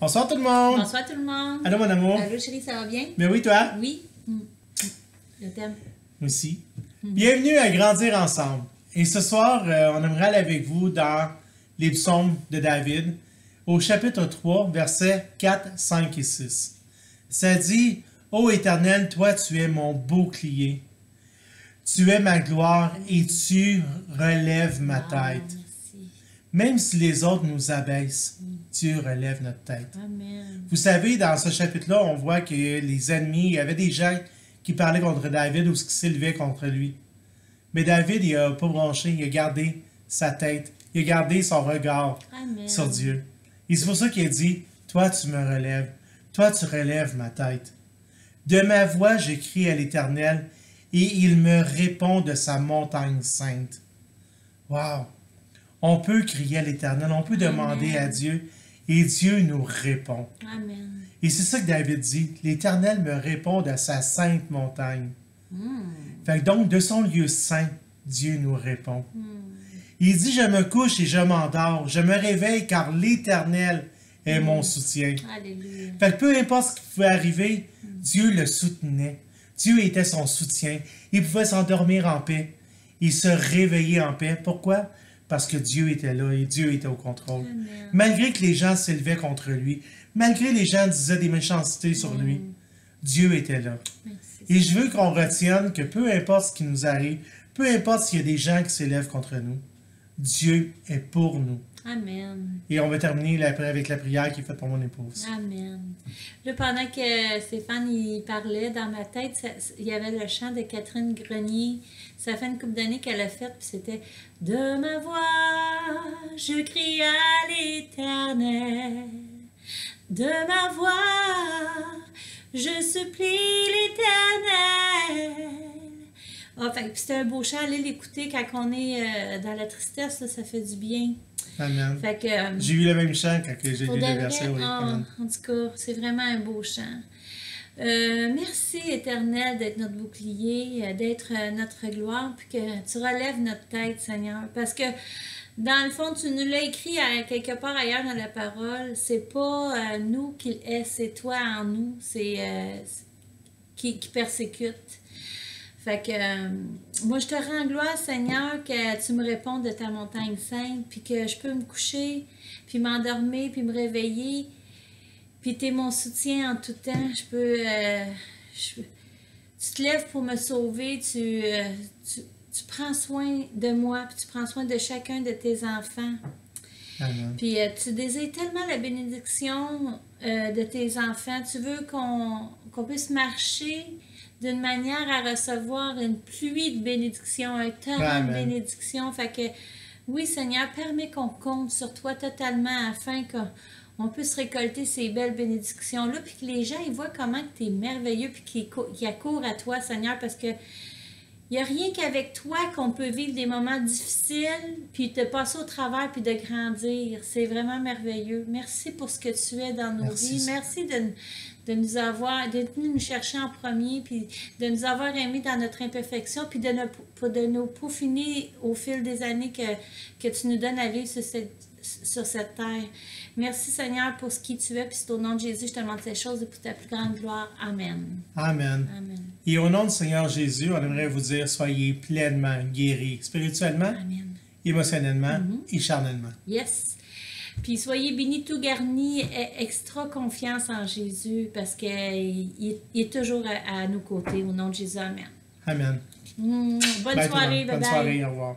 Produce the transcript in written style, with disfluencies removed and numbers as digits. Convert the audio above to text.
Bonsoir tout le monde! Bonsoir tout le monde! Allô mon amour! Allô chérie, ça va bien? Mais oui, toi? Oui. Je t'aime. Aussi. Bienvenue à Grandir ensemble. Et ce soir, on aimerait aller avec vous dans les psaumes de David, au chapitre 3, versets 4, 5 et 6. Ça dit, « Ô Éternel, toi tu es mon bouclier. Tu es ma gloire et tu relèves ma tête. Merci. Même si les autres nous abaissent, Dieu relève notre tête. » Amen. Vous savez, dans ce chapitre-là, on voit que les ennemis, il y avait des gens qui parlaient contre David ou qui s'élevaient contre lui. Mais David, il n'a pas bronché, il a gardé sa tête, il a gardé son regard Amen. sur Dieu. Et c'est pour ça qu'il a dit, « Toi, tu me relèves, toi, tu relèves ma tête. De ma voix, je crie à l'Éternel, et il me répond de sa montagne sainte. » Wow! On peut crier à l'Éternel, on peut demander à Dieu, et Dieu nous répond. Amen. Et c'est ça que David dit, « L'Éternel me répond de sa sainte montagne. » Fait que donc, de son lieu saint, Dieu nous répond. Il dit, « Je me couche et je m'endors, je me réveille car l'Éternel est mon soutien. » Alléluia. Fait que peu importe ce qui pouvait arriver, Dieu le soutenait. Dieu était son soutien. Il pouvait s'endormir en paix. Il se réveillait en paix. Pourquoi? Parce que Dieu était là et Dieu était au contrôle. Amen. Malgré que les gens s'élevaient contre lui, malgré que les gens disaient des méchancetés sur lui, Dieu était là. Merci. Et je veux qu'on retienne que peu importe ce qui nous arrive, peu importe s'il y a des gens qui s'élèvent contre nous, Dieu est pour nous. Amen. Et on va terminer avec la prière qui est faite pour mon épouse. Amen. Là, pendant que Stéphane il parlait, dans ma tête, il y avait le chant de Catherine Grenier. Ça fait une couple d'années qu'elle a fait, puis c'était « De ma voix, je crie à l'Éternel. De ma voix, je supplie l'Éternel. » Ah, fait que c'était un beau chant. Allez l'écouter quand on est dans la tristesse, là, ça fait du bien. Amen. Fait que... J'ai eu le même chant quand j'ai Pour lu de le vrai, verset. Oui. Amen. en tout cas, c'est vraiment un beau chant. Merci, Éternel, d'être notre bouclier, d'être notre gloire, puis que tu relèves notre tête, Seigneur. Parce que, dans le fond, tu nous l'as écrit quelque part ailleurs dans la parole. C'est pas nous qu'il est, c'est toi en nous qui persécute. Fait que moi, je te rends gloire, Seigneur, que tu me réponds de ta montagne sainte, puis que je peux me coucher, puis m'endormir, puis me réveiller, puis tu es mon soutien en tout temps. Tu te lèves pour me sauver, tu prends soin de moi, puis tu prends soin de chacun de tes enfants. Amen. Puis tu désires tellement la bénédiction de tes enfants. Tu veux qu'on puisse marcher d'une manière à recevoir une pluie de bénédictions, un torrent de bénédictions. Fait que, oui, Seigneur, permets qu'on compte sur toi totalement afin qu'on puisse récolter ces belles bénédictions-là, puis que les gens ils voient comment tu es merveilleux, puis qu'ils accourent à toi, Seigneur, parce que il n'y a rien qu'avec toi qu'on peut vivre des moments difficiles, puis de passer au travers, puis de grandir. C'est vraiment merveilleux. Merci pour ce que tu es dans nos vies. Merci de nous avoir, d'être venu nous chercher en premier, puis de nous avoir aimés dans notre imperfection, puis de nous peaufiner au fil des années que tu nous donnes à vivre sur cette terre. Merci Seigneur pour ce qui tu es, puis c'est au nom de Jésus, je te demande ces choses et pour ta plus grande gloire. Amen. Amen. Amen. Et au nom du Seigneur Jésus, on aimerait vous dire, soyez pleinement guéris, spirituellement, Amen. émotionnellement et charnellement. Yes. Puis soyez bénis tout garnis, extra confiance en Jésus parce qu'il est toujours à nos côtés. Au nom de Jésus, Amen. Amen. Bonne Bye, tout le soirée, monde. bye Bonne bye. soirée, au revoir.